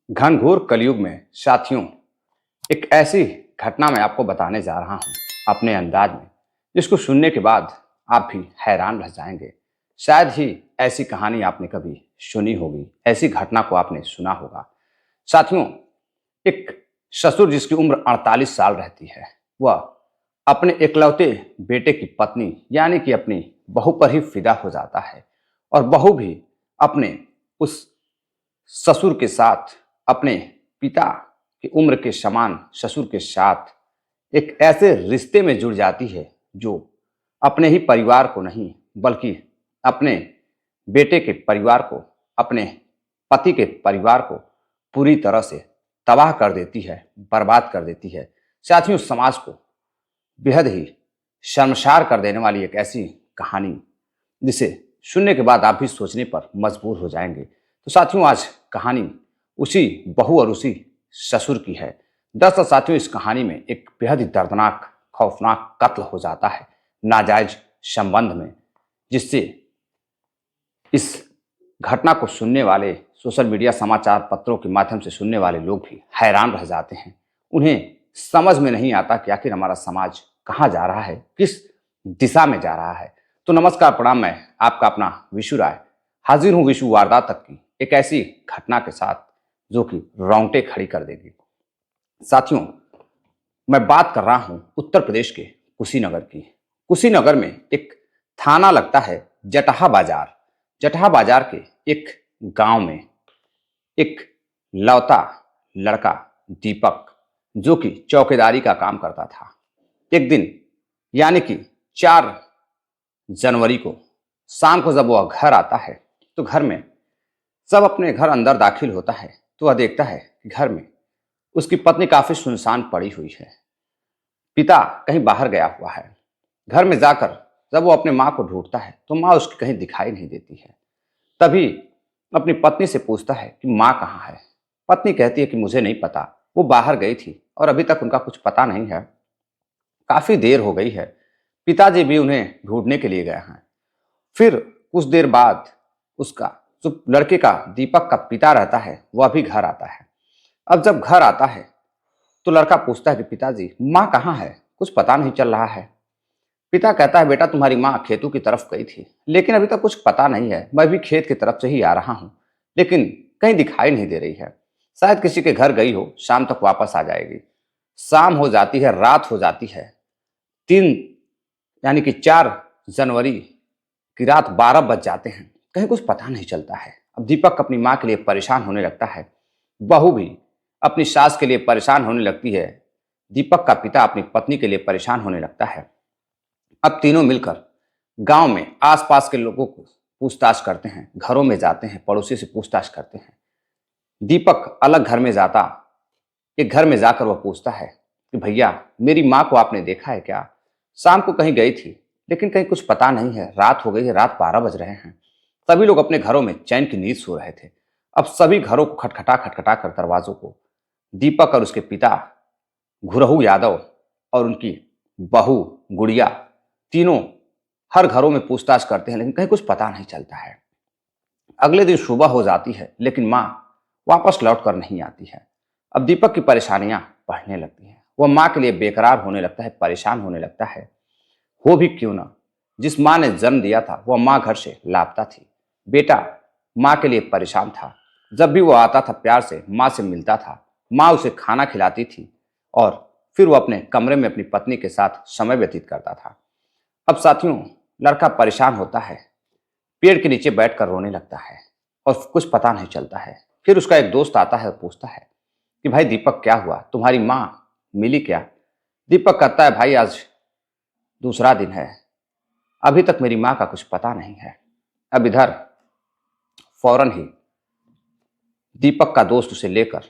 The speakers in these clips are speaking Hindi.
घनघोर कलयुग में साथियों एक ऐसी घटना मैं आपको बताने जा रहा हूं अपने अंदाज में, जिसको सुनने के बाद आप भी हैरान रह जाएंगे। शायद ही ऐसी कहानी आपने कभी सुनी होगी, ऐसी घटना को आपने सुना होगा। साथियों, एक ससुर जिसकी उम्र 48 साल रहती है, वह अपने इकलौते बेटे की पत्नी यानी कि अपनी बहू पर ही फिदा हो जाता है और बहू भी अपने उस ससुर के साथ, अपने पिता की उम्र के समान ससुर के साथ एक ऐसे रिश्ते में जुड़ जाती है जो अपने ही परिवार को नहीं बल्कि अपने बेटे के परिवार को, अपने पति के परिवार को पूरी तरह से तबाह कर देती है, बर्बाद कर देती है। साथियों, समाज को बेहद ही शर्मसार कर देने वाली एक ऐसी कहानी जिसे सुनने के बाद आप भी सोचने पर मजबूर हो जाएंगे। तो साथियों, आज कहानी उसी बहू और उसी ससुर की है। दरअसल साथियों, इस कहानी में एक बेहद ही दर्दनाक, खौफनाक कत्ल हो जाता है नाजायज संबंध में, जिससे इस घटना को सुनने वाले, सोशल मीडिया, समाचार पत्रों के माध्यम से सुनने वाले लोग भी हैरान रह जाते हैं। उन्हें समझ में नहीं आता कि आखिर हमारा समाज कहाँ जा रहा है, किस दिशा में जा रहा है। तो नमस्कार, प्रणाम, मैं आपका अपना विशु राय हाजिर हूँ विशु वारदात तक की एक ऐसी घटना के साथ जो कि रोंगटे खड़ी कर देगी। साथियों, मैं बात कर रहा हूं उत्तर प्रदेश के कुशीनगर की। कुशीनगर में एक थाना लगता है जटहा बाजार। जटहा बाजार के एक गांव में एक लौता लड़का दीपक, जो कि चौकीदारी का काम करता था, एक दिन यानी कि 4 जनवरी को शाम को जब वह घर आता है तो घर में सब अपने घर अंदर दाखिल होता है तो वह देखता है कि घर में उसकी पत्नी काफी सुनसान पड़ी हुई है। पिता कहीं बाहर गया हुआ है। घर में जाकर जब वो अपने माँ को ढूंढता है तो माँ उसकी कहीं दिखाई नहीं देती है। तभी अपनी पत्नी से पूछता है कि माँ कहाँ है। पत्नी कहती है कि मुझे नहीं पता, वो बाहर गई थी और अभी तक उनका कुछ पता नहीं है, काफी देर हो गई है। पिताजी भी उन्हें ढूंढने के लिए गए हैं। फिर कुछ देर बाद उसका जो लड़के का, दीपक का पिता रहता है, वह भी घर आता है। अब जब घर आता है तो लड़का पूछता है कि पिताजी, माँ कहाँ है, कुछ पता नहीं चल रहा है। पिता कहता है, बेटा तुम्हारी माँ खेतों की तरफ गई थी, लेकिन अभी तक कुछ पता नहीं है। मैं भी खेत की तरफ से ही आ रहा हूँ, लेकिन कहीं दिखाई नहीं दे रही है। शायद किसी के घर गई हो, शाम तक वापस आ जाएगी। शाम हो जाती है, रात हो जाती है। 3 यानी कि 4 जनवरी की रात 12 बज जाते हैं, कहीं कुछ पता नहीं चलता है। अब दीपक अपनी माँ के लिए परेशान होने लगता है, बहू भी अपनी सास के लिए परेशान होने लगती है, दीपक का पिता अपनी पत्नी के लिए परेशान होने लगता है। अब तीनों मिलकर गांव में आसपास के लोगों को पूछताछ करते हैं, घरों में जाते हैं, पड़ोसी से पूछताछ करते हैं। दीपक अलग घर में जाता, एक घर में जाकर वह पूछता है कि भैया, मेरी माँ को आपने देखा है क्या? शाम को कहीं गई थी, लेकिन कहीं कुछ पता नहीं है, रात हो गई है, रात 12 बज रहे हैं। सभी लोग अपने घरों में चैन की नींद सो रहे थे। अब सभी घरों को खटखटा खटखटा कर दरवाजों को दीपक और उसके पिता घुरहू यादव और उनकी बहू गुड़िया, तीनों हर घरों में पूछताछ करते हैं, लेकिन कहीं कुछ पता नहीं चलता है। अगले दिन सुबह हो जाती है, लेकिन माँ वापस लौट कर नहीं आती है। अब दीपक की परेशानियां बढ़ने लगती हैं। वह माँ के लिए बेकरार होने लगता है, परेशान होने लगता है। हो भी क्यों ना, जिस माँ ने जन्म दिया था वह माँ घर से लापता थी। बेटा माँ के लिए परेशान था। जब भी वो आता था, प्यार से माँ से मिलता था, माँ उसे खाना खिलाती थी और फिर वो अपने कमरे में अपनी पत्नी के साथ समय व्यतीत करता था। अब साथियों, लड़का परेशान होता है, पेड़ के नीचे बैठकर रोने लगता है और कुछ पता नहीं चलता है। फिर उसका एक दोस्त आता है और पूछता है कि भाई दीपक, क्या हुआ, तुम्हारी माँ मिली क्या? दीपक कहता है, भाई आज दूसरा दिन है, अभी तक मेरी माँ का कुछ पता नहीं है। अब इधर फौरन ही दीपक का दोस्त उसे लेकर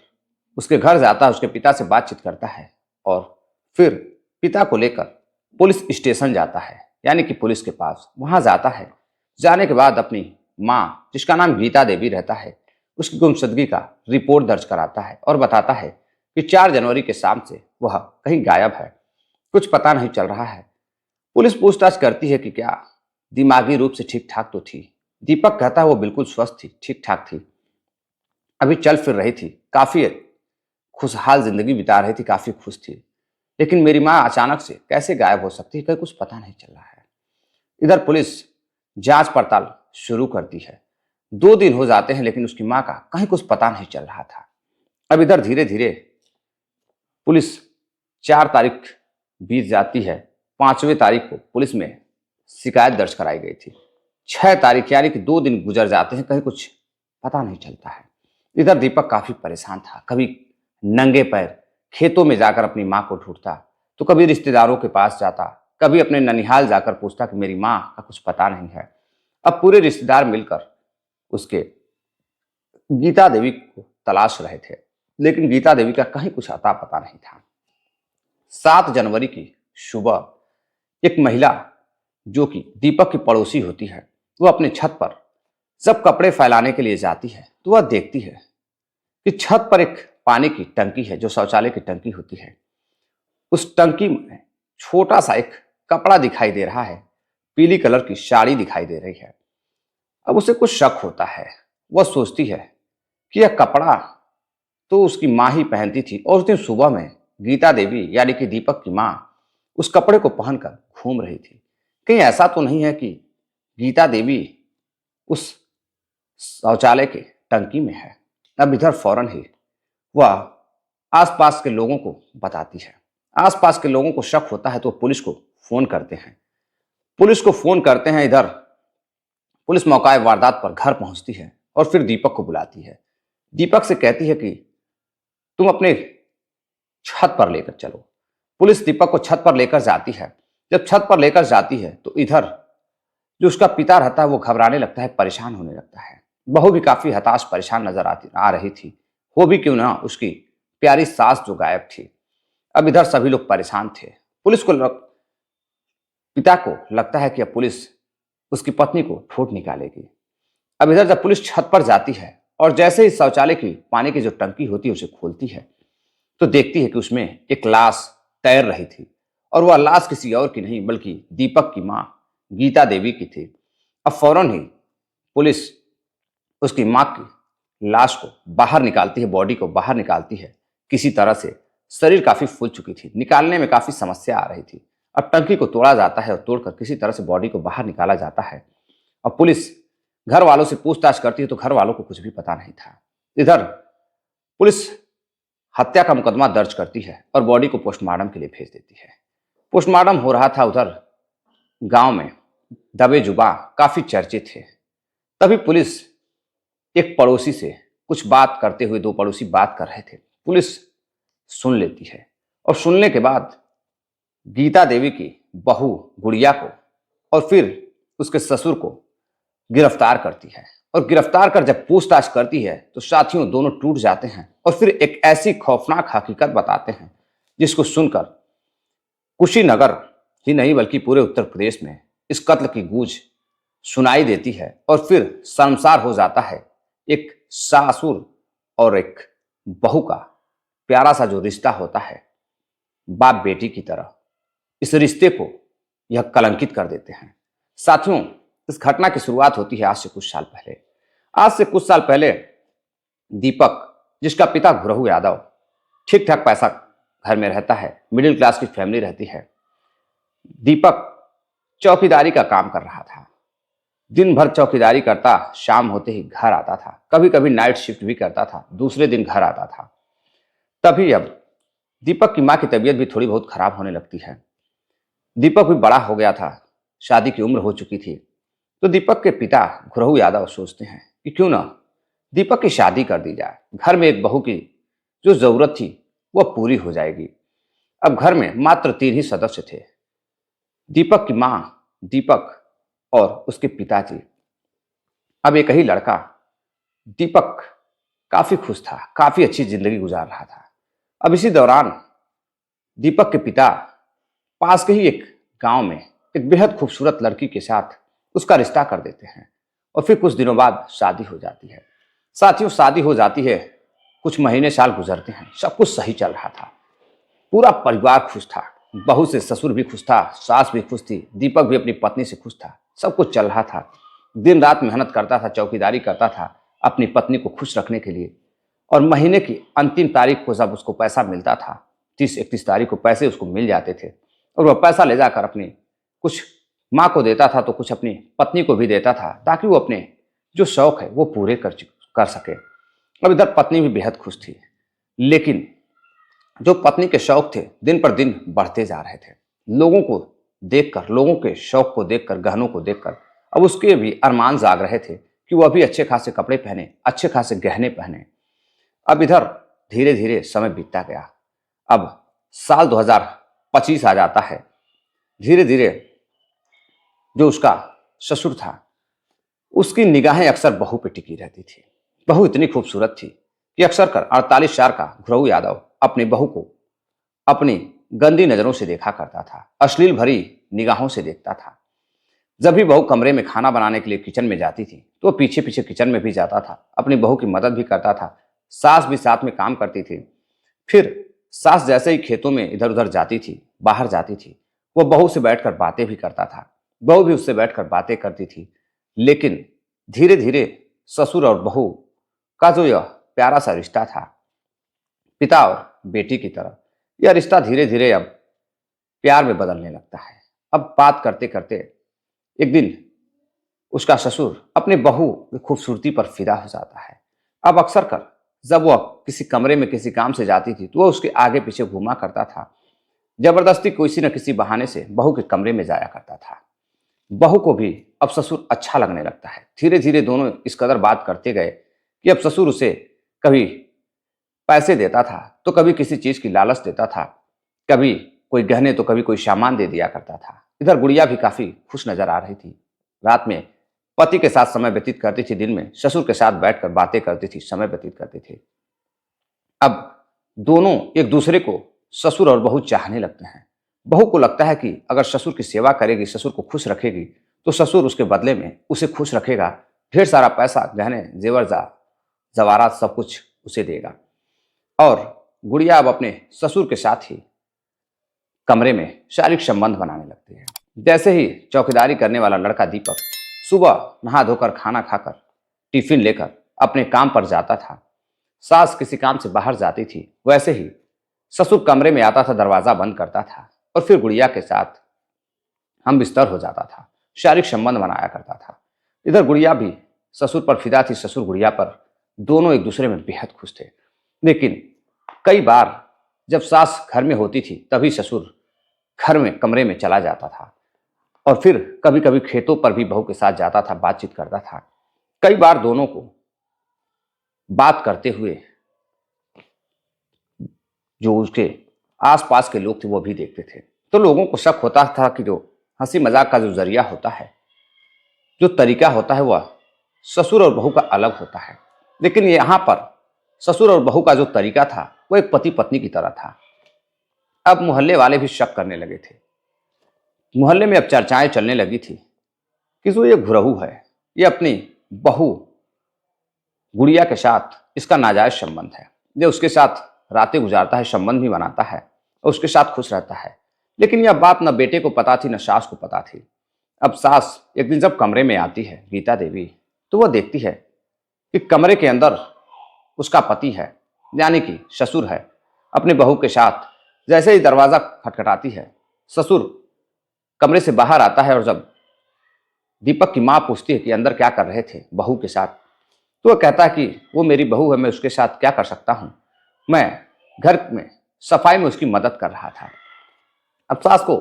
उसके घर जाता है, उसके पिता से बातचीत करता है और फिर पिता को लेकर पुलिस स्टेशन जाता है, यानी कि पुलिस के पास वहां जाता है। जाने के बाद अपनी माँ, जिसका नाम गीता देवी रहता है, उसकी गुमशुदगी का रिपोर्ट दर्ज कराता है और बताता है कि 4 जनवरी के शाम से वह कहीं गायब है, कुछ पता नहीं चल रहा है। पुलिस पूछताछ करती है कि क्या दिमागी रूप से ठीक ठाक तो थी? दीपक कहता है वो बिल्कुल स्वस्थ थी, ठीक ठाक थी। अभी चल फिर रही थी, काफी खुशहाल जिंदगी बिता रही थी, काफी खुश थी। लेकिन मेरी माँ अचानक से कैसे गायब हो सकती है, कहीं कुछ पता नहीं चल रहा है। इधर पुलिस जांच पड़ताल शुरू करती है। 2 दिन हो जाते हैं लेकिन उसकी माँ का कहीं कुछ पता नहीं चल रहा था। अब इधर धीरे धीरे पुलिस 4 तारीख बीत जाती है। 5वें तारीख को पुलिस में शिकायत दर्ज कराई गई थी। 6 तारीख यानी कि 2 दिन गुजर जाते हैं, कहीं कुछ पता नहीं चलता है। इधर दीपक काफी परेशान था। कभी नंगे पैर खेतों में जाकर अपनी माँ को ढूंढता, तो कभी रिश्तेदारों के पास जाता, कभी अपने ननिहाल जाकर पूछता कि मेरी माँ का कुछ पता नहीं है। अब पूरे रिश्तेदार मिलकर उसके गीता देवी को तलाश रहे थे, लेकिन गीता देवी का कहीं कुछ अता पता नहीं था। 7 जनवरी की सुबह एक महिला जो कि दीपक की पड़ोसी होती है, वो अपने छत पर जब कपड़े फैलाने के लिए जाती है तो वह देखती है कि छत पर एक पानी की टंकी है, जो शौचालय की टंकी होती है। उस टंकी में छोटा सा एक कपड़ा दिखाई दे रहा है, पीली कलर की साड़ी दिखाई दे रही है। अब उसे कुछ शक होता है। वह सोचती है कि यह कपड़ा तो उसकी माँ ही पहनती थी और उस दिन सुबह में गीता देवी यानी कि दीपक की माँ उस कपड़े को पहनकर घूम रही थी। कहीं ऐसा तो नहीं है कि गीता देवी उस शौचालय के टंकी में है। अब इधर फौरन ही वह आसपास के लोगों को बताती है। आसपास के लोगों को शक होता है तो पुलिस को फोन करते हैं। इधर पुलिस मौका वारदात पर घर पहुंचती है और फिर दीपक को बुलाती है। दीपक से कहती है कि तुम अपने छत पर लेकर चलो। पुलिस दीपक को छत पर लेकर जाती है। जब छत पर लेकर जाती है तो इधर जो उसका पिता रहता है वो घबराने लगता है, परेशान होने लगता है। बहू भी काफी हताश परेशान नजर आ रही थी। वो भी क्यों ना उसकी प्यारी सास जो गायब थी। अब इधर सभी लोग परेशान थे। पिता को लगता है कि अब पुलिस उसकी पत्नी को ढूंढ निकालेगी। अब इधर जब पुलिस छत पर जाती है और जैसे ही शौचालय की पानी की जो टंकी होती है उसे खोलती है तो देखती है कि उसमें एक लाश तैर रही थी और वह लाश किसी और की नहीं बल्कि दीपक की मां गीता देवी की थी। अब फौरन ही पुलिस उसकी मां की लाश को बाहर निकालती है, बॉडी को बाहर निकालती है। किसी तरह से शरीर काफी फूल चुकी थी, निकालने में काफी समस्या आ रही थी। अब टंकी को तोड़ा जाता है और तोड़कर किसी तरह से बॉडी को बाहर निकाला जाता है। अब पुलिस घर वालों से पूछताछ करती है तो घर वालों को कुछ भी पता नहीं था। इधर पुलिस हत्या का मुकदमा दर्ज करती है और बॉडी को पोस्टमार्टम के लिए भेज देती है। पोस्टमार्टम हो रहा था। उधर गांव में दबे जुबां काफी चर्चित थे। तभी पुलिस एक पड़ोसी से कुछ बात करते हुए, 2 पड़ोसी बात कर रहे थे, पुलिस सुन लेती है और सुनने के बाद गीता देवी की बहू गुड़िया को और फिर उसके ससुर को गिरफ्तार करती है। और गिरफ्तार कर जब पूछताछ करती है तो साथियों दोनों टूट जाते हैं और फिर एक ऐसी खौफनाक हकीकत बताते हैं जिसको सुनकर कुशीनगर ही नहीं बल्कि पूरे उत्तर प्रदेश में इस कत्ल की गूंज सुनाई देती है। और फिर शर्मसार हो जाता है एक सासुर और एक बहू का प्यारा सा जो रिश्ता होता है बाप बेटी की तरह, इस रिश्ते को यह कलंकित कर देते हैं। साथियों इस घटना की शुरुआत होती है आज से कुछ साल पहले। दीपक जिसका पिता घुरहु यादव ठीक ठाक पैसा घर में रहता है, मिडिल क्लास की फैमिली रहती है। दीपक चौकीदारी का काम कर रहा था। दिन भर चौकीदारी करता, शाम होते ही घर आता था। कभी कभी नाइट शिफ्ट भी करता था, दूसरे दिन घर आता था। तभी अब दीपक की मां की तबीयत भी थोड़ी बहुत खराब होने लगती है। दीपक भी बड़ा हो गया था, शादी की उम्र हो चुकी थी। तो दीपक के पिता घुरहु यादव सोचते हैं कि क्यों ना दीपक की शादी कर दी जाए। घर में एक बहू की जो जरूरत थी वह पूरी हो जाएगी। अब घर में मात्र 3 ही सदस्य थे, दीपक की मां, दीपक और उसके पिताजी। अब एक ही लड़का दीपक काफी खुश था, काफी अच्छी जिंदगी गुजार रहा था। अब इसी दौरान दीपक के पिता पास के ही एक गांव में एक बेहद खूबसूरत लड़की के साथ उसका रिश्ता कर देते हैं और फिर कुछ दिनों बाद शादी हो जाती है। साथियों शादी हो जाती है, कुछ महीने साल गुजरते हैं, सब कुछ सही चल रहा था, पूरा परिवार खुश था। बहू से ससुर भी खुश था, सास भी खुश थी, दीपक भी अपनी पत्नी से खुश था, सब कुछ चल रहा था। दिन रात मेहनत करता था, चौकीदारी करता था अपनी पत्नी को खुश रखने के लिए। और महीने की अंतिम तारीख को जब उसको पैसा मिलता था, 30-31 तारीख को पैसे उसको मिल जाते थे और वह पैसा ले जाकर अपनी कुछ माँ को देता था तो कुछ अपनी पत्नी को भी देता था, ताकि वो अपने जो शौक है वो पूरे कर सके। अब इधर पत्नी भी बेहद खुश थी, लेकिन जो पत्नी के शौक थे दिन पर दिन बढ़ते जा रहे थे। लोगों को देखकर, लोगों के शौक को देखकर, गहनों को देखकर अब उसके भी अरमान जाग रहे थे कि वह भी अच्छे खासे कपड़े पहने, अच्छे खासे गहने पहने। अब इधर धीरे धीरे समय बीतता गया। अब साल 2025 आ जाता है। धीरे धीरे जो उसका ससुर था, उसकी निगाहें अक्सर बहू पे टिकी रहती थी। बहू इतनी खूबसूरत थी कि अक्सर कर 48 का घुरहु यादव अपनी बहू को अपनी गंदी नजरों से देखा करता था, अश्लील भरी निगाहों से देखता था। जब भी बहू कमरे में खाना बनाने के लिए किचन में जाती थी तो पीछे पीछे किचन में भी जाता था, अपनी बहू की मदद भी करता था। सास भी साथ में काम करती थी। फिर सास जैसे ही खेतों में इधर उधर जाती थी, बाहर जाती थी, वो बहू से बैठकर बातें भी करता था, बहू भी उससे बैठकर बातें करती थी। लेकिन धीरे धीरे ससुर और बहू का जो यह प्यारा सा रिश्ता था, पिता और बेटी की तरह, यह रिश्ता धीरे धीरे अब प्यार में बदलने लगता है। अब बात करते करते एक दिन उसका ससुर अपने बहू की खूबसूरती पर फिदा हो जाता है। अब अक्सर कर जब वह किसी कमरे में किसी काम से जाती थी तो वह उसके आगे पीछे घूमा करता था। जबरदस्ती किसी न किसी बहाने से बहू के कमरे में जाया करता था। बहू को भी अब ससुर अच्छा लगने लगता है। धीरे धीरे दोनों इस कदर बात करते गए कि अब ससुर उसे कभी पैसे देता था तो कभी किसी चीज की लालच देता था, कभी कोई गहने तो कभी कोई सामान दे दिया करता था। इधर गुड़िया भी काफी खुश नजर आ रही थी। रात में पति के साथ समय व्यतीत करती थी, दिन में ससुर के साथ बैठकर बातें करती थी, समय व्यतीत करती थी। अब दोनों एक दूसरे को ससुर और बहू चाहने लगते हैं। बहू को लगता है कि अगर ससुर की सेवा करेगी, ससुर को खुश रखेगी तो ससुर उसके बदले में उसे खुश रखेगा, ढेर सारा पैसा, गहने, जेवर जवारात सब कुछ उसे देगा। और गुड़िया अब अपने ससुर के साथ ही कमरे में शारीरिक संबंध बनाने लगती है। जैसे ही चौकीदारी करने वाला लड़का दीपक सुबह नहा धोकर खाना खाकर टिफिन लेकर अपने काम पर जाता था, सास किसी काम से बाहर जाती थी, वैसे ही ससुर कमरे में आता था, दरवाजा बंद करता था और फिर गुड़िया के साथ हम बिस्तर हो जाता था, शारीरिक संबंध बनाया करता था। इधर गुड़िया भी ससुर पर फिदा थी, ससुर गुड़िया पर, दोनों एक दूसरे में बेहद खुश थे। लेकिन कई बार जब सास घर में होती थी तभी ससुर घर में कमरे में चला जाता था और फिर कभी कभी खेतों पर भी बहू के साथ जाता था, बातचीत करता था। कई बार दोनों को बात करते हुए जो उसके आसपास के लोग थे वो भी देखते थे, तो लोगों को शक होता था कि जो हंसी मजाक का जो जरिया होता है, जो तरीका होता है, वह ससुर और बहू का अलग होता है। लेकिन यहाँ पर ससुर और बहू का जो तरीका था वो एक पति पत्नी की तरह था। अब मोहल्ले वाले भी शक करने लगे थे। मोहल्ले में अब चर्चाएं चलने लगी थी कि जो ये घुरहू है, ये अपनी बहू गुड़िया के साथ इसका नाजायज संबंध है, ये उसके साथ रातें गुजारता है, संबंध भी बनाता है और उसके साथ खुश रहता है। लेकिन यह बात न बेटे को पता थी न सास को पता थी। अब सास एक दिन जब कमरे में आती है, गीता देवी, तो वह देखती है कि कमरे के अंदर उसका पति है, यानी कि ससुर है, अपने बहू के साथ। जैसे ही दरवाजा खटखटाती है, ससुर कमरे से बाहर आता है और जब दीपक की माँ पूछती है कि अंदर क्या कर रहे थे बहू के साथ, तो वह कहता है कि वो मेरी बहू है, मैं उसके साथ क्या कर सकता हूँ, मैं घर में सफाई में उसकी मदद कर रहा था। अब सास को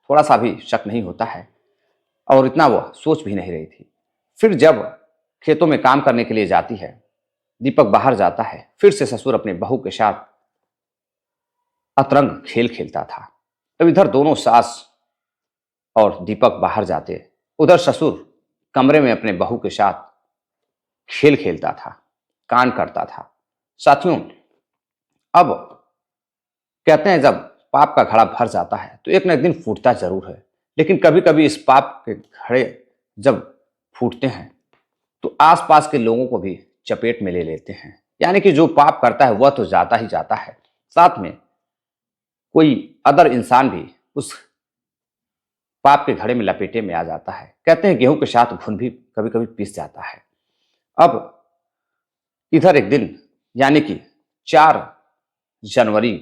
थोड़ा सा भी शक नहीं होता है और इतना वह सोच भी नहीं रही थी। फिर जब खेतों में काम करने के लिए जाती है, दीपक बाहर जाता है, फिर से ससुर अपने बहू के साथ अतरंग खेल खेलता था। अब इधर दोनों सास और दीपक बाहर जाते, उधर ससुर कमरे में अपने बहू के साथ खेल खेलता था, कांड करता था। साथियों, अब कहते हैं जब पाप का घड़ा भर जाता है तो एक न एक दिन फूटता जरूर है। लेकिन कभी कभी इस पाप के घड़े जब फूटते हैं तो आसपास के लोगों को भी चपेट में ले लेते हैं। यानी कि जो पाप करता है वह तो जाता ही जाता है, साथ में कोई अदर इंसान भी उस पाप के घड़े में लपेटे में आ जाता है। कहते हैं गेहूं के साथ घुन भी कभी कभी पिस जाता है। अब इधर एक दिन यानी कि 4 जनवरी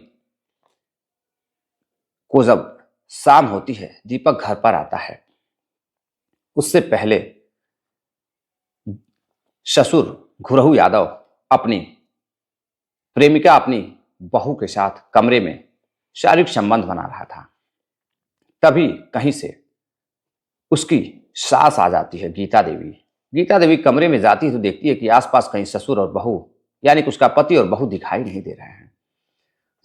को जब शाम होती है, दीपक घर पर आता है। उससे पहले ससुर घुरहु यादव अपनी प्रेमिका, अपनी बहू के साथ कमरे में शारीरिक संबंध बना रहा था। तभी कहीं से उसकी सास आ जाती है, गीता देवी। गीता देवी कमरे में जाती है तो देखती है कि आसपास कहीं ससुर और बहू, यानी कि उसका पति और बहू दिखाई नहीं दे रहे हैं।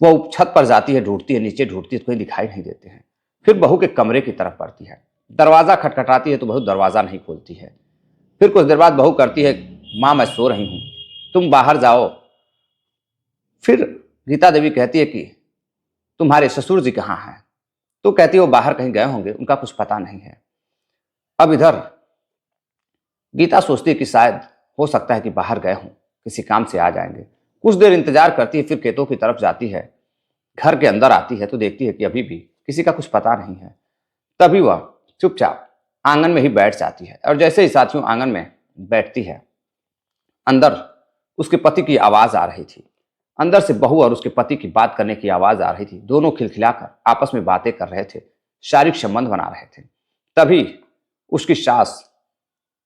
वो छत पर जाती है, ढूंढती है, नीचे ढूंढती है तो कहीं दिखाई नहीं देते हैं। फिर बहू के कमरे की तरफ बढ़ती है, दरवाजा खटखटाती है तो बहू दरवाजा नहीं खोलती है। फिर कुछ देर बाद बहू करती है, माँ मैं सो रही हूँ, तुम बाहर जाओ। फिर गीता देवी कहती है कि तुम्हारे ससुर जी कहाँ हैं? तो कहती है वो बाहर कहीं गए होंगे, उनका कुछ पता नहीं है। अब इधर गीता सोचती है कि शायद हो सकता है कि बाहर गए हों, किसी काम से आ जाएंगे। कुछ देर इंतजार करती है, फिर खेतों की तरफ जाती है। घर के अंदर आती है तो देखती है कि अभी भी किसी का कुछ पता नहीं है। तभी वह चुपचाप आंगन में ही बैठ जाती है, और जैसे ही साथियों आंगन में बैठती है, अंदर उसके पति की आवाज आ रही थी। अंदर से बहू और उसके पति की बात करने की आवाज आ रही थी। दोनों खिलखिलाकर आपस में बातें कर रहे थे, शारीरिक संबंध बना रहे थे। तभी उसकी सास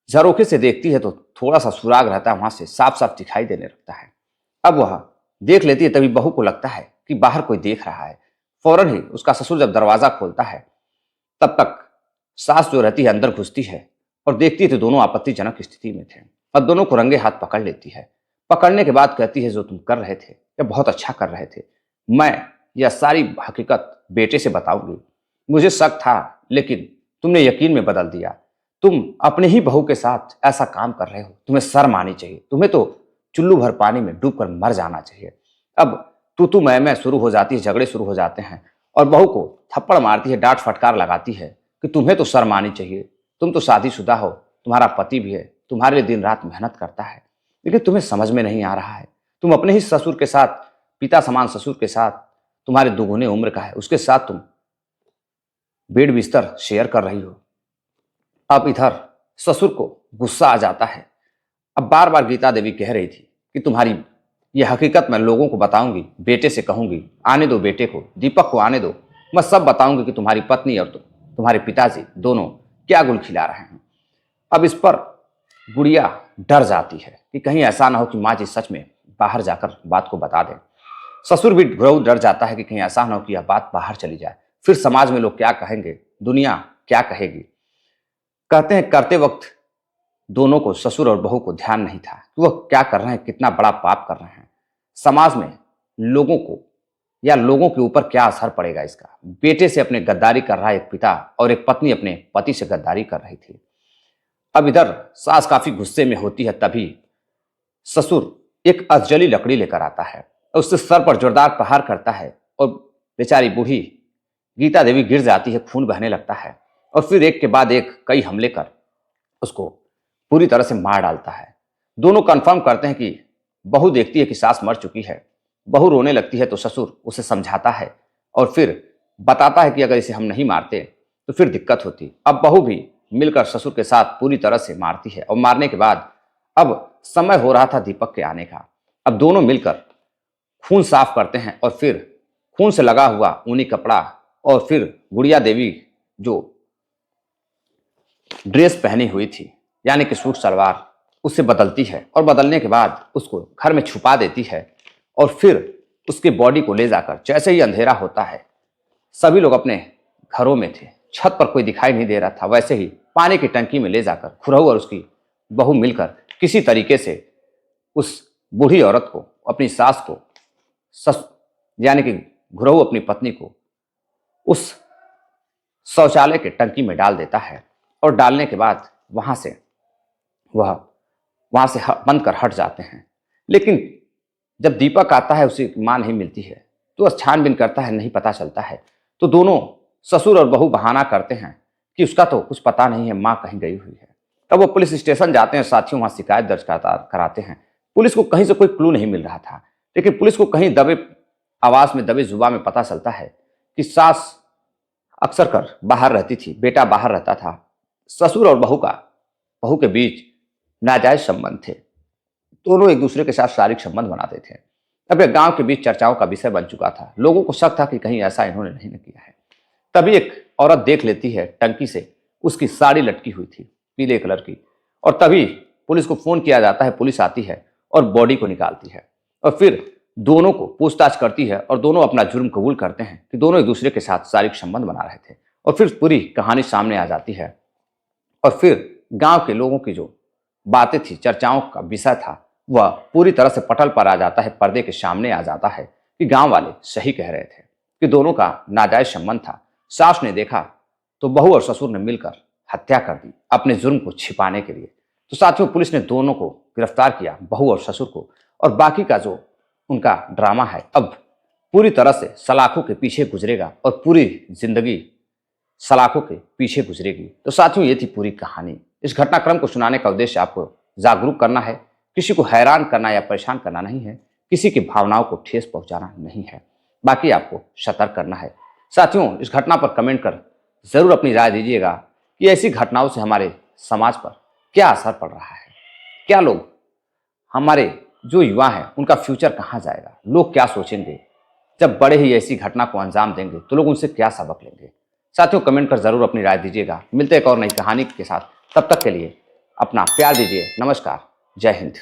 झरोखे से देखती है तो थोड़ा सा सुराग रहता है, वहां से साफ साफ दिखाई देने लगता है। अब वह देख लेती है, तभी बहू को लगता है कि बाहर कोई देख रहा है। फौरन ही उसका ससुर जब दरवाजा खोलता है, तब तक सास जो रहती है अंदर घुसती है और देखती है तो दोनों आपत्तिजनक स्थिति में थे। अब दोनों को रंगे हाथ पकड़ लेती है। पकड़ने के बाद कहती है जो तुम कर रहे थे ये बहुत अच्छा कर रहे थे। मैं यह सारी हकीकत बेटे से बताऊंगी। मुझे शक था लेकिन तुमने यकीन में बदल दिया। तुम अपने ही बहू के साथ ऐसा काम कर रहे हो, तुम्हें शर्म आनी चाहिए। तुम्हें तो चुल्लू भर पानी में डूबकर मर जाना चाहिए। अब तू मैं शुरू हो जाती है, झगड़े शुरू हो जाते हैं और बहू को थप्पड़ मारती है, डांट फटकार लगाती है कि तुम्हें तो शर्म आनी चाहिए। तुम तो शादीशुदा हो, तुम्हारा पति भी है, तुम्हारे लिए दिन रात मेहनत करता है, लेकिन तुम्हें समझ में नहीं आ रहा है। तुम अपने ही ससुर के साथ, पिता समान ससुर के साथ, तुम्हारे दुगुने उम्र का है, उसके साथ तुम बेड बिस्तर शेयर कर रही हो। अब इधर ससुर को गुस्सा आ जाता है। अब बार बार गीता देवी कह रही थी कि तुम्हारी यह हकीकत मैं लोगों को बताऊंगी, बेटे से कहूंगी, आने दो बेटे को, दीपक को आने दो। मैं सब बताऊंगी कि तुम्हारी पत्नी और तुम्हारे पिताजी दोनों क्या गुल खिला रहे हैं। अब इस पर गुड़िया डर जाती है कि कहीं ऐसा ना हो कि माँ जी सच में बाहर जाकर बात को बता दें। ससुर भी बहुत डर जाता है कि कहीं ऐसा ना हो कि यह बात बाहर चली जाए, फिर समाज में लोग क्या कहेंगे, दुनिया क्या कहेगी। कहते हैं करते वक्त दोनों को, ससुर और बहू को, ध्यान नहीं था कि वह क्या कर रहे हैं, कितना बड़ा पाप कर रहे हैं। समाज में लोगों को या लोगों के ऊपर क्या असर पड़ेगा इसका। बेटे से अपने गद्दारी कर रहा है एक पिता, और एक पत्नी अपने पति से गद्दारी कर रही थी। अब इधर सास काफी गुस्से में होती है। तभी ससुर एक अधजली लकड़ी लेकर आता है और उससे सर पर जोरदार प्रहार करता है, और बेचारी बूढ़ी गीता देवी गिर जाती है, खून बहने लगता है। और फिर एक के बाद एक कई हमले कर उसको पूरी तरह से मार डालता है। दोनों कंफर्म करते हैं कि बहू देखती है कि सास मर चुकी है। बहू रोने लगती है तो ससुर उसे समझाता है और फिर बताता है कि अगर इसे हम नहीं मारते तो फिर दिक्कत होती। अब बहू भी मिलकर ससुर के साथ पूरी तरह से मारती है, और मारने के बाद अब समय हो रहा था दीपक के आने का। अब दोनों मिलकर खून साफ करते हैं और फिर खून से लगा हुआ ऊनी कपड़ा और फिर गुड़िया देवी जो ड्रेस पहनी हुई थी, यानी कि सूट सलवार, उसे बदलती है और बदलने के बाद उसको घर में छुपा देती है। और फिर उसके बॉडी को ले जाकर, जैसे ही अंधेरा होता है, सभी लोग अपने घरों में थे, छत पर कोई दिखाई नहीं दे रहा था, वैसे ही पानी की टंकी में ले जाकर खुरहू और उसकी बहू मिलकर किसी तरीके से उस बूढ़ी औरत को, अपनी सास को, यानी कि खुरहू अपनी पत्नी को उस शौचालय के टंकी में डाल देता है। और डालने के बाद वहां से बंद कर हट जाते हैं। लेकिन जब दीपक आता है, उसे मां नहीं मिलती है, तो छानबीन करता है, नहीं पता चलता है। तो दोनों ससुर और बहू बहाना करते हैं कि उसका तो कुछ पता नहीं है, मां कहीं गई हुई है। तब वो पुलिस स्टेशन जाते हैं, साथियों वहां शिकायत दर्ज कराते हैं। पुलिस को कहीं से कोई क्लू नहीं मिल रहा था, लेकिन पुलिस को कहीं दबे आवाज में, दबे जुबान में पता चलता है कि सास अक्सर कर बाहर रहती थी, बेटा बाहर रहता था। ससुर और बहू के बीच नाजायज संबंध थे। दोनों एक दूसरे के साथ शारीरिक संबंध बनाते थे। अब यह गांव के बीच चर्चाओं का विषय बन चुका था। लोगों को शक था कि कहीं ऐसा इन्होंने नहीं न किया है। तभी एक औरत देख लेती है टंकी से उसकी साड़ी लटकी हुई थी पीले कलर की, और तभी पुलिस को फोन किया जाता है। पुलिस आती है और बॉडी को निकालती है और फिर दोनों को पूछताछ करती है और दोनों अपना जुर्म कबूल करते हैं कि दोनों एक दूसरे के साथ शारीरिक संबंध बना रहे थे। और फिर पूरी कहानी सामने आ जाती है और फिर गांव के लोगों की जो बातें थी, चर्चाओं का विषय था, वह पूरी तरह से पटल पर आ जाता है, पर्दे के सामने आ जाता है कि गांव वाले सही कह रहे थे कि दोनों का नाजायज संबंध था। सास ने देखा तो बहू और ससुर ने मिलकर हत्या कर दी अपने जुर्म को छिपाने के लिए। तो साथियों, पुलिस ने दोनों को गिरफ्तार किया, बहू और ससुर को, और बाकी का जो उनका ड्रामा है अब पूरी तरह से सलाखों के पीछे गुजरेगा और पूरी जिंदगी सलाखों के पीछे गुजरेगी। तो साथियों, ये थी पूरी कहानी। इस घटनाक्रम को सुनाने का उद्देश्य आपको जागरूक करना है, किसी को हैरान करना या परेशान करना नहीं है, किसी की भावनाओं को ठेस पहुंचाना नहीं है, बाकी आपको सतर्क करना है। साथियों, इस घटना पर कमेंट कर जरूर अपनी राय दीजिएगा कि ऐसी घटनाओं से हमारे समाज पर क्या असर पड़ रहा है, क्या लोग, हमारे जो युवा हैं उनका फ्यूचर कहाँ जाएगा, लोग क्या सोचेंगे जब बड़े ही ऐसी घटना को अंजाम देंगे, तो लोग उनसे क्या सबक लेंगे। साथियों, कमेंट कर जरूर अपनी राय दीजिएगा। मिलते हैं एक और नई कहानी के साथ, तब तक के लिए अपना प्यार दीजिए। नमस्कार, जय हिंद।